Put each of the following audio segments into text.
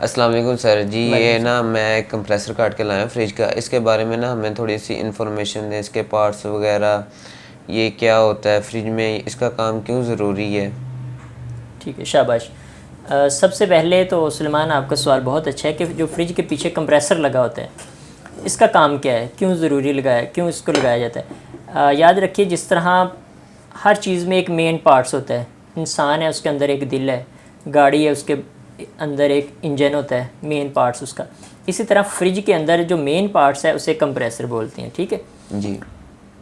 अस्सलाम वालेकुम सर जी। ये ना मैं कंप्रेसर काट के लाया फ्रिज का, इसके बारे में ना हमें थोड़ी सी इन्फॉर्मेशन दें, इसके पार्ट्स वगैरह, ये क्या होता है फ्रिज में, इसका काम क्यों ज़रूरी है। ठीक है, शाबाश। सबसे पहले तो सुलेमान, आपका सवाल बहुत अच्छा है कि जो फ्रिज के पीछे कंप्रेसर लगा होता है, इसका काम क्या है, क्यों ज़रूरी लगाया, क्यों इसको लगाया जाता है। याद रखिए, जिस तरह हर चीज़ में एक मेन पार्ट्स होता है, इंसान है उसके अंदर एक दिल है, गाड़ी है उसके अंदर एक इंजन होता है, मेन पार्ट्स उसका। इसी तरह फ्रिज के अंदर जो मेन पार्ट्स है उसे कंप्रेसर बोलते हैं। ठीक है, जी।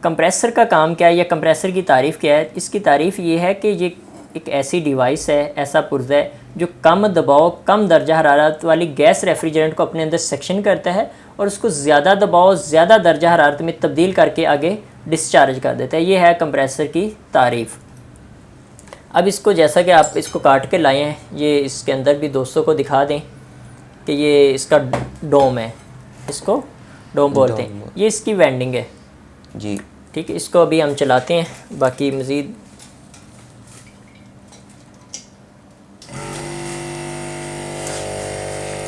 कंप्रेसर का काम क्या है या कंप्रेसर की तारीफ़ क्या है? इसकी तारीफ़ ये है कि ये एक ऐसी डिवाइस है, ऐसा पुर्जा है जो कम दबाव, कम दर्जा हरारत वाली गैस रेफ्रिजरेंट को अपने अंदर सेक्शन करता है और उसको ज़्यादा दबाव, ज़्यादा दर्जा हरारत में तब्दील करके आगे डिस्चार्ज कर देता है। ये है कंप्रेसर की तारीफ़। अब इसको, जैसा कि आप इसको काट के लाए हैं, ये इसके अंदर भी दोस्तों को दिखा दें कि ये इसका डोम है, इसको डोम बोलते हैं। ये इसकी वेंडिंग है जी। ठीक है, इसको अभी हम चलाते हैं, बाकी मज़ीद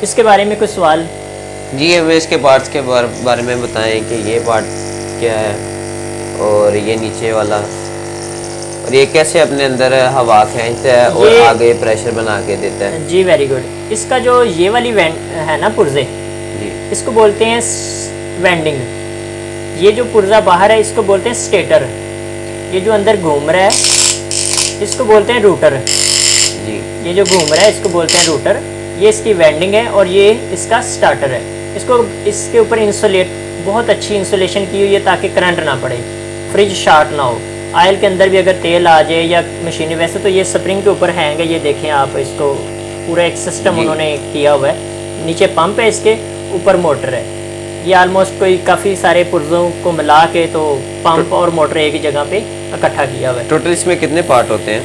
इसके बारे में कोई सवाल? जी, हमें इसके पार्ट्स के बारे में बताएं कि ये पार्ट क्या है और ये नीचे वाला, और ये कैसे अपने अंदर हवा खींचता है और आगे प्रेशर बना के देता है। जी, वेरी गुड। इसका जो ये वाली है ना पुर्जे, जी, इसको बोलते हैं वेंडिंग। ये जो पुर्जा बाहर है इसको बोलते हैं स्टेटर। ये जो अंदर घूम रहा है इसको बोलते हैं रूटर। जी। ये जो घूम रहा है इसको बोलते हैं रूटर। ये इसकी वेंडिंग है और ये इसका स्टार्टर है। इसको, इसके ऊपर इंसुलेट, बहुत अच्छी इंसुलेशन की हुई है ताकि करंट ना पड़े, फ्रिज शार्ट ना हो। आयल के अंदर भी अगर तेल आ जाए या मशीनें, वैसे तो ये स्प्रिंग के ऊपर हैंग है, ये देखें आप, इसको पूरा एक सिस्टम उन्होंने किया हुआ है। नीचे पंप है, इसके ऊपर मोटर है। ये आलमोस्ट कोई काफ़ी सारे पुर्जों को मिला के तो पंप और मोटर एक ही जगह पे इकट्ठा किया हुआ है। टोटल इसमें कितने पार्ट होते हैं?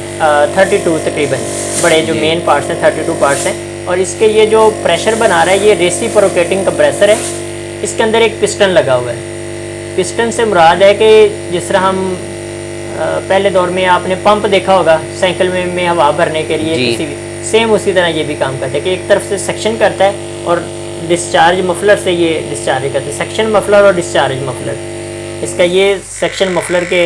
32 तकरीबन, बड़े जो मेन पार्ट्स हैं 32 पार्ट्स हैं। और इसके ये जो प्रेशर बना रहा है ये रेसिप्रोकेटिंग कंप्रेसर है। इसके अंदर एक पिस्टन लगा हुआ है। पिस्टन से मुराद है कि जिस तरह हम पहले दौर में आपने पंप देखा होगा साइकिल में हवा भरने के लिए, किसी भी, सेम उसी तरह ये भी काम करता है कि एक तरफ से सेक्शन करता है और डिस्चार्ज मफलर से ये डिस्चार्ज करता है। सेक्शन मफलर और डिस्चार्ज मफलर। इसका ये सेक्शन मफलर के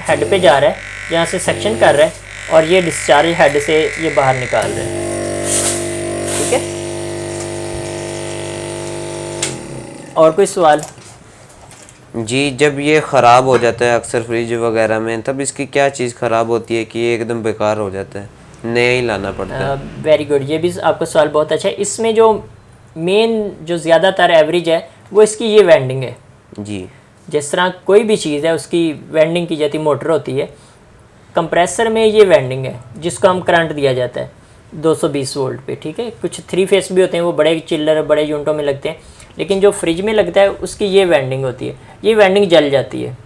हेड पे जा रहा है, जहाँ से सेक्शन कर रहा है, और ये डिस्चार्ज हेड से ये बाहर निकाल रहा है। ठीक है, और कोई सवाल? जी, जब ये ख़राब हो जाता है अक्सर फ्रिज वगैरह में, तब इसकी क्या चीज़ ख़राब होती है कि ये एकदम बेकार हो जाता है, नया ही लाना पड़ता है? वेरी गुड, ये भी आपका सवाल बहुत अच्छा है। इसमें जो मेन, जो ज़्यादातर एवरेज है वो इसकी ये वेंडिंग है। जी। जिस तरह कोई भी चीज़ है उसकी वेंडिंग की जाती, मोटर होती है, कंप्रेसर में ये वेंडिंग है जिसको हम करंट दिया जाता है 220 वोल्ट पे। ठीक है, कुछ 3 फेस भी होते हैं, वो बड़े चिल्लर, बड़े यूनिटों में लगते हैं, लेकिन जो फ्रिज में लगता है उसकी ये वेंडिंग होती है। ये वेंडिंग जल जाती है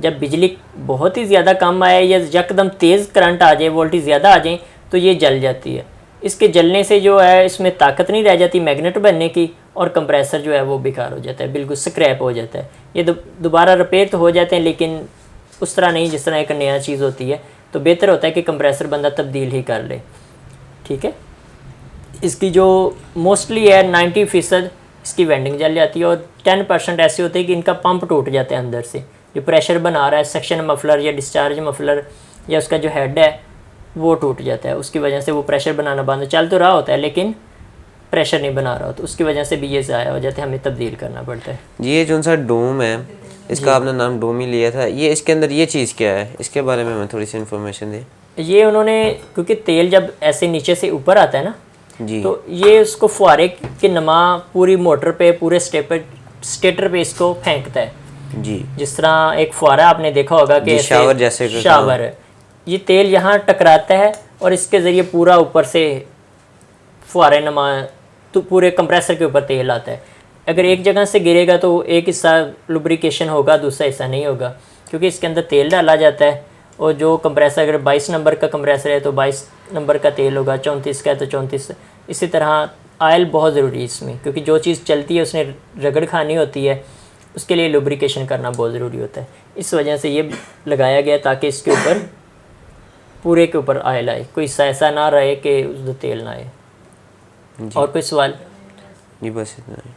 जब बिजली बहुत ही ज़्यादा कम आए या यकदम तेज़ करंट आ जाए, वोल्टेज ज़्यादा आ जाए, तो ये जल जाती है। इसके जलने से जो है इसमें ताकत नहीं रह जाती मैग्नेट बनने की, और कंप्रेसर जो है वो बेकार हो जाता है, बिल्कुल स्क्रैप हो जाता है। ये दोबारा रिपेयर तो हो जाते हैं, लेकिन उस तरह नहीं जिस तरह एक नया चीज़ होती है। तो बेहतर होता है कि कंप्रेसर बंदा तब्दील ही कर ले। ठीक है, इसकी जो मोस्टली है 90% इसकी वेंडिंग जल जाती है, और 10% ऐसे होते हैं कि इनका पंप टूट जाता है अंदर से, जो प्रेशर बना रहा है, सेक्शन मफलर या डिस्चार्ज मफलर या उसका जो हेड है वो टूट जाता है। उसकी वजह से वो प्रेशर बनाना बंद, चल तो रहा होता है लेकिन प्रेशर नहीं बना रहा होता, उसकी वजह से भी ये ज़ाया हो जाता है, हमें तब्दील करना पड़ता है। जी, ये जो सा डोम है, इसका आपने नाम डोम ही लिया था, ये इसके अंदर ये चीज़ क्या है, इसके बारे में हमें थोड़ी सी इन्फॉर्मेशन दें। ये उन्होंने, क्योंकि तेल जब ऐसे नीचे से ऊपर आता है ना, जी, तो ये उसको फुहारे के नमा पूरी मोटर पे, पूरे स्टेटर पे इसको फेंकता है। जी, जिस तरह एक फुहारा आपने देखा होगा कि शावर जैसे शावर है, ये तेल यहाँ टकराता है और इसके ज़रिए पूरा ऊपर से फुहारे नमा तो पूरे कंप्रेसर के ऊपर तेल आता है। अगर एक जगह से गिरेगा तो एक हिस्सा लुब्रिकेशन होगा, दूसरा हिस्सा नहीं होगा, क्योंकि इसके अंदर तेल डाला जाता है। और जो कंप्रेसर, अगर 22 नंबर का कंप्रेसर है तो 22 नंबर का तेल होगा, 34 का है तो 34। इसी तरह आयल बहुत ज़रूरी है इसमें, क्योंकि जो चीज़ चलती है उसने रगड़ खानी होती है, उसके लिए लुब्रिकेशन करना बहुत ज़रूरी होता है। इस वजह से ये लगाया गया ताकि इसके ऊपर, पूरे के ऊपर आयल आए, कोई हिस्सा ऐसा ना रहे कि उसमें तेल ना आए। और कोई सवाल? जी बस इतना ही।